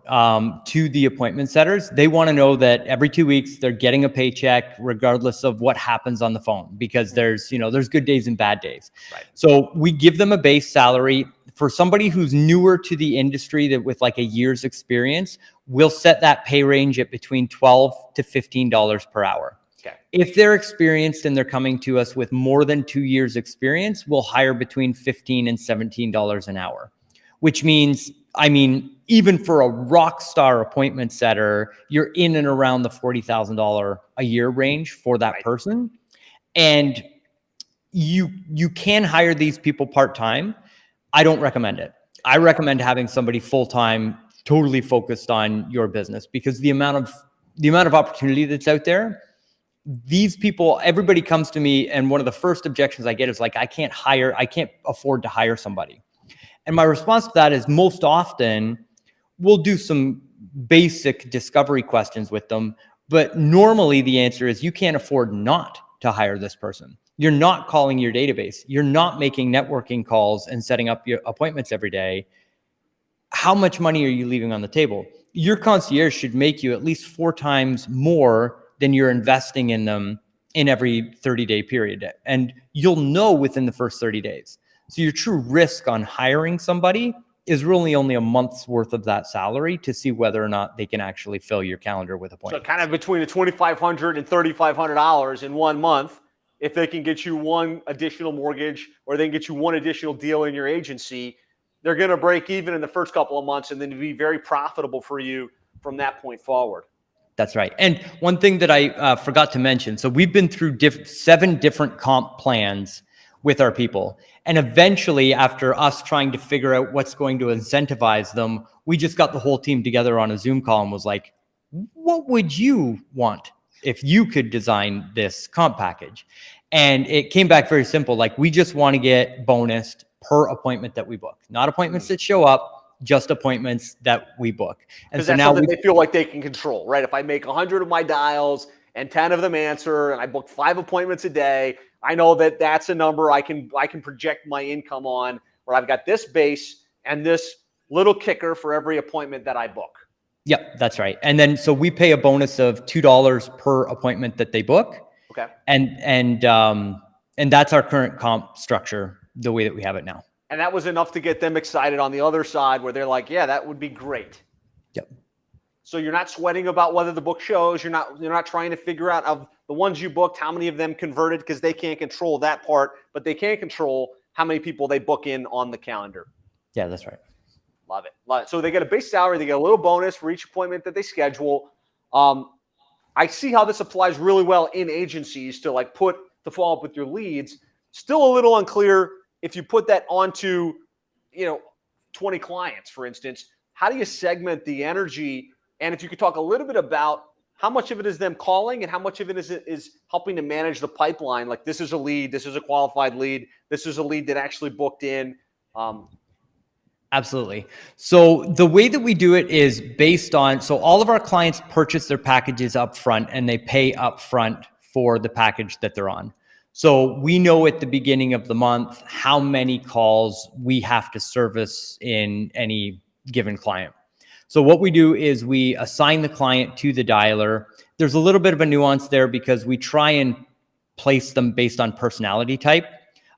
to the appointment setters. They want to know that every 2 weeks they're getting a paycheck regardless of what happens on the phone, because there's good days and bad days. Right. So we give them a base salary. For somebody who's newer to the industry, that with like a year's experience, we'll set that pay range at between $12 to $15 per hour. Okay. If they're experienced and they're coming to us with more than 2 years experience, we'll hire between $15 and $17 an hour, which means, even for a rock star appointment setter, you're in and around the $40,000 a year range for that person. And you can hire these people part-time. I don't recommend it. I recommend having somebody full-time, totally focused on your business, because the amount of opportunity that's out there, these people, everybody comes to me, and one of the first objections I get is like, I can't afford to hire somebody. And my response to that is, most often we'll do some basic discovery questions with them, but normally the answer is you can't afford not to hire this person. You're not calling your database. You're not making networking calls and setting up your appointments every day. How much money are you leaving on the table? Your concierge should make you at least 4 times more than you're investing in them in every 30-day period. And you'll know within the first 30 days. So your true risk on hiring somebody is really only a month's worth of that salary to see whether or not they can actually fill your calendar with appointments. So kind of between the $2,500 and $3,500 in 1 month, if they can get you one additional mortgage or they can get you one additional deal in your agency, they're going to break even in the first couple of months and then be very profitable for you from that point forward. That's right. And one thing that I forgot to mention, so we've been through 7 different comp plans with our people. And eventually, after us trying to figure out what's going to incentivize them, we just got the whole team together on a Zoom call and was like, what would you want if you could design this comp package? And it came back very simple. Like, we just want to get bonused per appointment that we book, not appointments that show up, just appointments that we book. And so that's now something they feel like they can control, right? If I make 100 of my dials and 10 of them answer and I book 5 appointments a day, I know that that's a number I can project my income on, where I've got this base and this little kicker for every appointment that I book. Yep, that's right. And then so we pay a bonus of $2 per appointment that they book. Okay. And that's our current comp structure, the way that we have it now. And that was enough to get them excited on the other side, where they're like, yeah, that would be great. Yep. So you're not sweating about whether the book shows. You're not trying to figure out, of the ones you booked, how many of them converted, because they can't control that part, but they can control how many people they book in on the calendar. Yeah, that's right. Love it. Love it. So they get a base salary. They get a little bonus for each appointment that they schedule. I see how this applies really well in agencies to follow up with your leads. Still a little unclear if you put that onto, 20 clients, for instance. How do you segment the energy? And if you could talk a little bit about how much of it is them calling and how much of it is helping to manage the pipeline. Like, this is a lead, this is a qualified lead, this is a lead that actually booked in. Absolutely. So the way that we do it is based on, so all of our clients purchase their packages up front and they pay up front for the package that they're on. So we know at the beginning of the month how many calls we have to service in any given client. So what we do is we assign the client to the dialer. There's a little bit of a nuance there because we try and place them based on personality type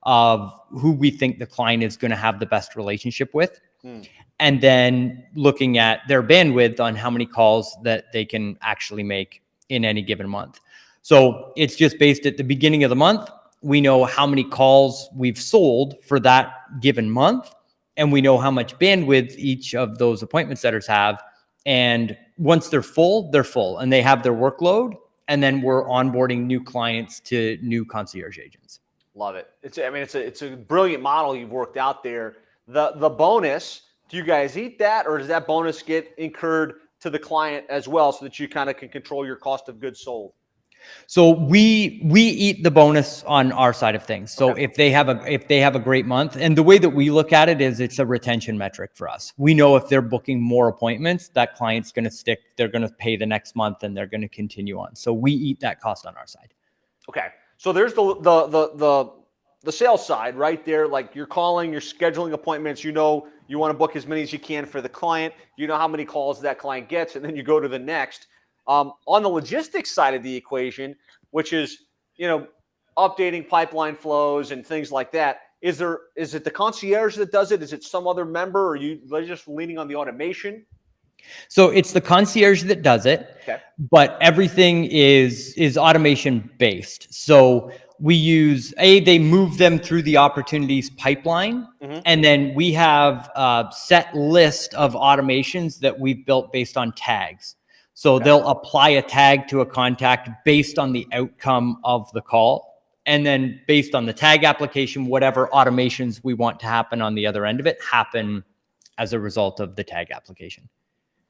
of who we think the client is going to have the best relationship with. And then looking at their bandwidth on how many calls that they can actually make in any given month. So it's just based at the beginning of the month. We know how many calls we've sold for that given month. and we know how much bandwidth each of those appointment setters have. And once they're full, and they have their workload. And then we're onboarding new clients to new concierge agents. Love it. It's a brilliant model you've worked out there. The bonus, do you guys eat that, or does that bonus get incurred to the client as well, so that you kind of can control your cost of goods sold? So we eat the bonus on our side of things. So Okay. if they have a great month, and the way that we look at it is it's a retention metric for us. We know if they're booking more appointments, that client's going to stick, they're going to pay the next month, and they're going to continue on. So we eat that cost on our side. Okay. So there's the sales side right there. Like, you're calling, you're scheduling appointments. You know, you want to book as many as you can for the client. You know how many calls that client gets, and then you go to the next. On the logistics side of the equation, which is, updating pipeline flows and things like that, is it the concierge that does it? Is it some other member, or are you just leaning on the automation? So it's the concierge that does it, Okay. but everything is automation based. So we use they move them through the opportunities pipeline, and then we have a set list of automations that we've built based on tags. So they'll apply a tag to a contact based on the outcome of the call. And then based on the tag application, whatever automations we want to happen on the other end of it happen as a result of the tag application.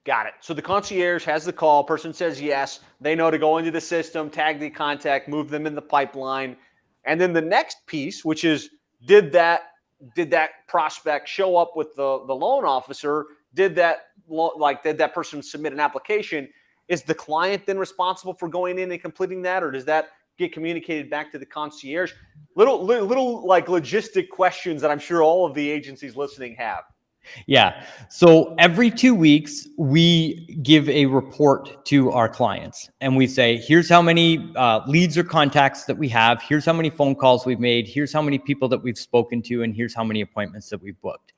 Got it. So the concierge has the call, person says yes, they know to go into the system, tag the contact, move them in the pipeline. And then the next piece, which is, did that prospect show up with the loan officer? Did that person submit an application? Is the client then responsible for going in and completing that, or does that get communicated back to the concierge? Little like logistic questions that I'm sure all of the agencies listening have. Yeah. So every 2 weeks, we give a report to our clients, and we say, here's how many leads or contacts that we have. Here's how many phone calls we've made. Here's how many people that we've spoken to, and here's how many appointments that we've booked.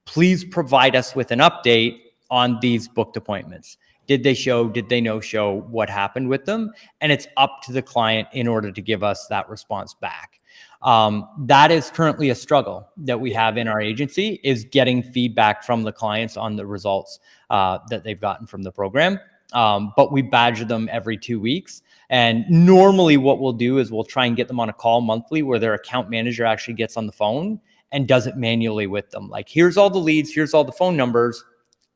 Please provide us with an update on these booked appointments. Did they show? Did they no show? What happened with them? And it's up to the client in order to give us that response back. That is currently a struggle that we have in our agency, is getting feedback from the clients on the results that they've gotten from the program. But we badger them every 2 weeks. And normally what we'll do is we'll try and get them on a call monthly where their account manager actually gets on the phone and does it manually with them. Like, here's all the leads, here's all the phone numbers.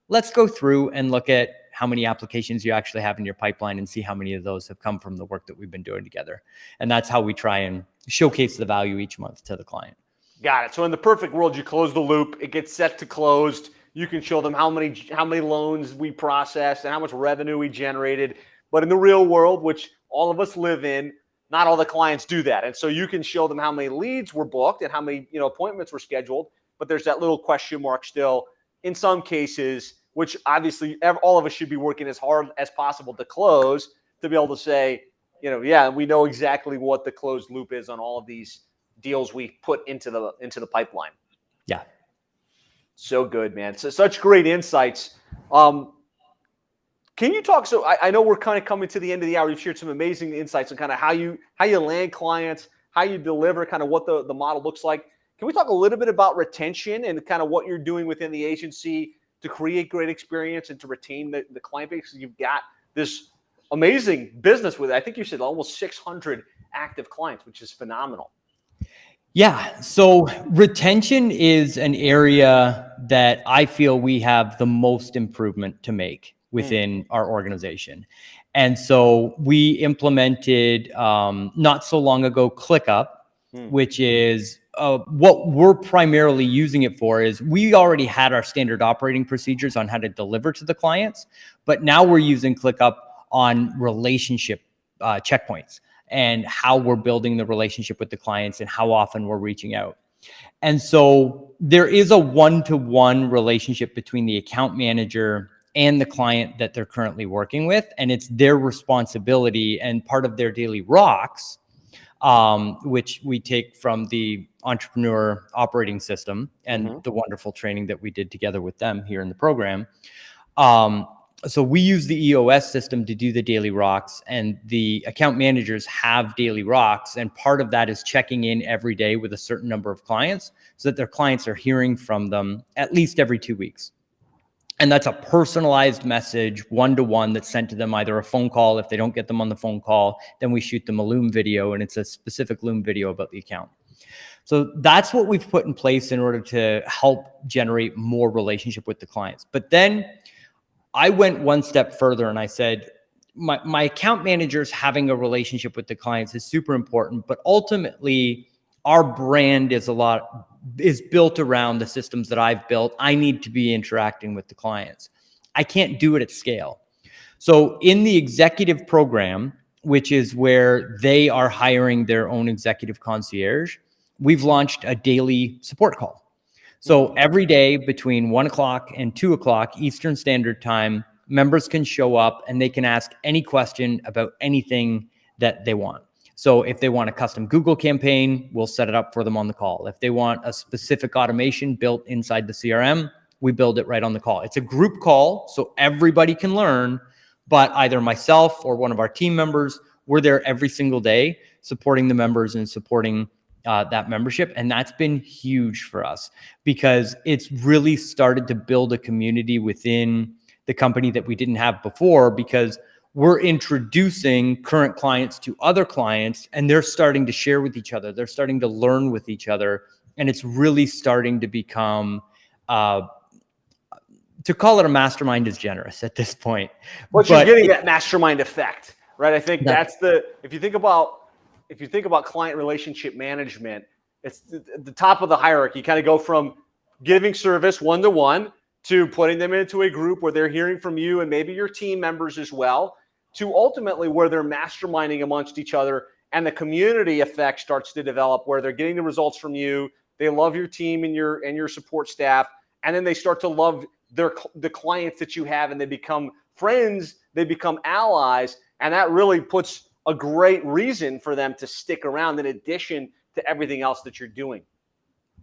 Let's go through and look at how many applications you actually have in your pipeline and see how many of those have come from the work that we've been doing together. And that's how we try and showcase the value each month to the client. Got it. So in the perfect world, you close the loop, it gets set to closed. You can show them how many loans we processed and how much revenue we generated. But in the real world, which all of us live in, not all the clients do that. And so you can show them how many leads were booked and how many appointments were scheduled. But there's that little question mark still in some cases, which obviously all of us should be working as hard as possible to close, to be able to say, we know exactly what the closed loop is on all of these deals we put into the pipeline. Yeah. So good, man. So such great insights. Can you talk? So I know we're kind of coming to the end of the hour. You've shared some amazing insights on kind of how you land clients, how you deliver, kind of what the model looks like. Can we talk a little bit about retention and kind of what you're doing within the agency to create great experience and to retain the client base? You've got this amazing business with, I think you said, almost 600 active clients, which is phenomenal. Yeah. So retention is an area that I feel we have the most improvement to make within our organization. And so we implemented not so long ago ClickUp, which is what we're primarily using it for. Is we already had our standard operating procedures on how to deliver to the clients, but now we're using ClickUp on relationship checkpoints and how we're building the relationship with the clients and how often we're reaching out. And so there is a one-to-one relationship between the account manager and the client that they're currently working with. And it's their responsibility and part of their daily rocks, which we take from the entrepreneur operating system and the wonderful training that we did together with them here in the program, So we use the EOS system to do the daily rocks, and the account managers have daily rocks. And part of that is checking in every day with a certain number of clients so that their clients are hearing from them at least every 2 weeks. And that's a personalized message, one-to-one, that's sent to them, either a phone call. If they don't get them on the phone call, then we shoot them a Loom video, and it's a specific Loom video about the account. So that's what we've put in place in order to help generate more relationship with the clients. But then I went one step further and I said, my account managers having a relationship with the clients is super important, but ultimately our brand is built around the systems that I've built. I need to be interacting with the clients. I can't do it at scale. So in the executive program, which is where they are hiring their own executive concierge, we've launched a daily support call. So every day between 1 o'clock and 2 o'clock Eastern Standard Time, members can show up and they can ask any question about anything that they want. So if they want a custom Google campaign, we'll set it up for them on the call. If they want a specific automation built inside the CRM, we build it right on the call. It's a group call, so everybody can learn, but either myself or one of our team members, we're there every single day supporting the members and supporting that membership. And that's been huge for us because it's really started to build a community within the company that we didn't have before, because we're introducing current clients to other clients and they're starting to share with each other. They're starting to learn with each other. And it's really starting to become, to call it a mastermind is generous at this point. But you're getting that mastermind effect, right? I think that's if you think about client relationship management, it's the top of the hierarchy. You kind of go from giving service one-to-one to putting them into a group where they're hearing from you and maybe your team members as well, to ultimately where they're masterminding amongst each other and the community effect starts to develop where they're getting the results from you. They love your team and your support staff. And then they start to love the clients that you have and they become friends, they become allies. And that really puts a great reason for them to stick around in addition to everything else that you're doing.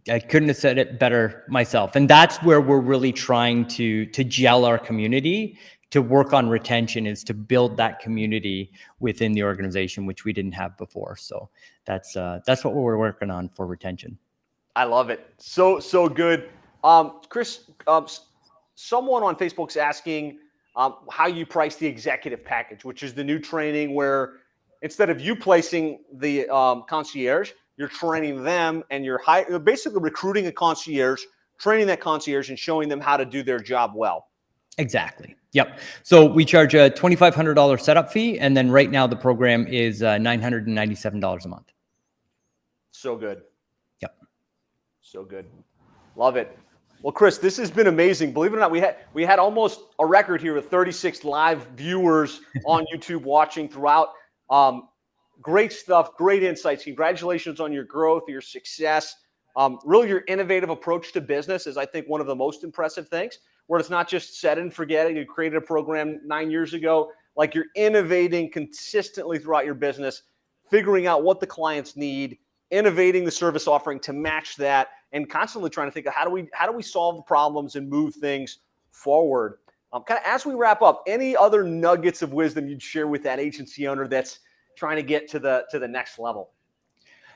I couldn't have said it better myself. And that's where we're really trying to gel our community, to work on retention, is to build that community within the organization, which we didn't have before. So that's what we're working on for retention. I love it. So good. Chris, someone on Facebook's asking how you price the executive package, which is the new training where instead of you placing the concierge, you're training them and you're basically recruiting a concierge, training that concierge and showing them how to do their job well. Exactly. Yep. So we charge a $2,500 setup fee. And then right now the program is $997 a month. So good. Yep. So good. Love it. Well, Chris, this has been amazing. Believe it or not, we had almost a record here with 36 live viewers on YouTube watching throughout. Great stuff, great insights. Congratulations on your growth, your success. Really, your innovative approach to business is, I think, one of the most impressive things, where it's not just set and forget it. You created a program 9 years ago. Like, you're innovating consistently throughout your business, figuring out what the clients need, innovating the service offering to match that, and constantly trying to think of how do we solve the problems and move things forward. Kind of as we wrap up, any other nuggets of wisdom you'd share with that agency owner that's trying to get to the next level?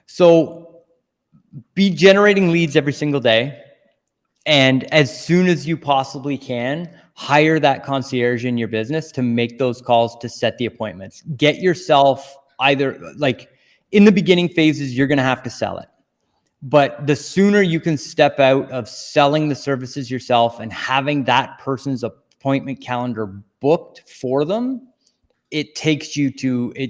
So be generating leads every single day. And as soon as you possibly can, hire that concierge in your business to make those calls, to set the appointments. Get yourself either, like, in the beginning phases, you're going to have to sell it. But the sooner you can step out of selling the services yourself and having that person's appointment calendar booked for them, it takes you to a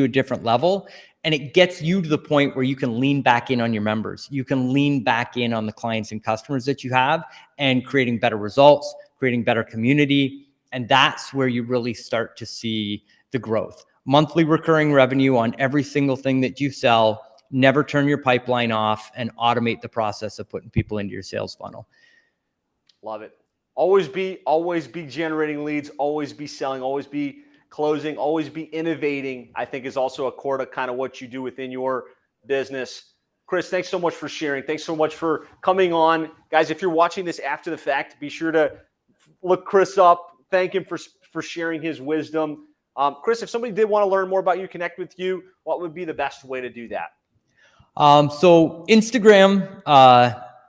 different level, and it gets you to the point where you can lean back in on your members. You can lean back in on the clients and customers that you have, and creating better results, creating better community. And that's where you really start to see the growth. Monthly recurring revenue on every single thing that you sell. Never turn your pipeline off, and automate the process of putting people into your sales funnel. Love it. Always be generating leads, always be selling, always be closing, always be innovating, I think, is also a core to kind of what you do within your business. Chris, thanks so much for sharing. Thanks so much for coming on. Guys, if you're watching this after the fact, be sure to look Chris up, thank him for sharing his wisdom. Chris, if somebody did want to learn more about you, connect with you, what would be the best way to do that? So Instagram,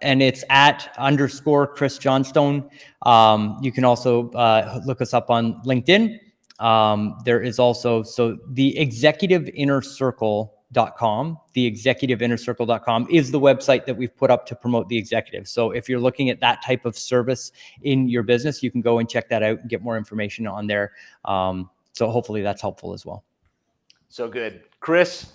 and it's @ Chris Johnston. You can also look us up on LinkedIn. There is also, the executiveinnercircle.com. The executiveinnercircle.com is the website that we've put up to promote the executive. So if you're looking at that type of service in your business, you can go and check that out and get more information on there. So hopefully that's helpful as well. So good. Chris,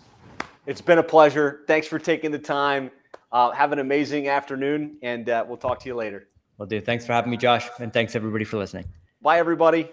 it's been a pleasure. Thanks for taking the time. Have an amazing afternoon, and we'll talk to you later. Will do. Thanks for having me, Josh. And thanks everybody for listening. Bye, everybody.